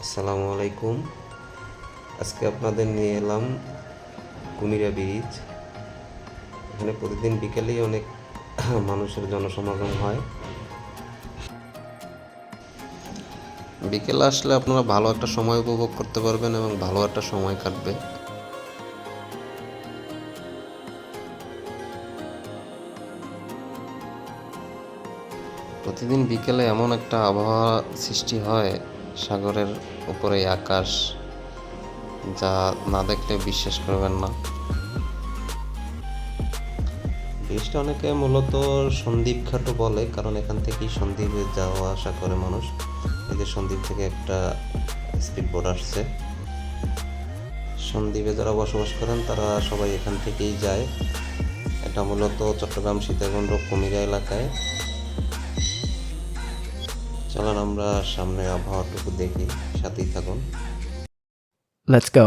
আসসালামু আলাইকুম। আজকে আপনাদের নিয়ে এলাম কুমিরা ব্রিজ। এখানে প্রতিদিন বিকেলেই অনেক মানুষের জনসমাগম হয়। বিকেলে আসলে আপনারা ভালো একটা সময় উপভোগ করতে পারবেন এবং ভালো একটা সময় কাটবে। প্রতিদিন বিকেলে এমন একটা আবহাওয়া সৃষ্টি হয়, সাগরের উপরে আকাশ, যা না দেখলে বিশ্বাস করবেন না। ব্রিজটা অনেকে মূলত সন্দ্বীপ ঘাটও বলে, কারণ এখান থেকেই সন্দ্বীপে যাওয়া আসা করে মানুষ। এই যে সন্দ্বীপ থেকে একটা স্পিড বোট আসছে। সন্দ্বীপে যারা বসবাস করেন তারা সবাই এখান থেকেই যায়। এটা মূলত চট্টগ্রাম সীতাকুণ্ড কুমিরা এলাকায়। চলেন আমরা সামনের আবহাওয়াটুকু দেখি, সাথেই থাকুন। Let's go.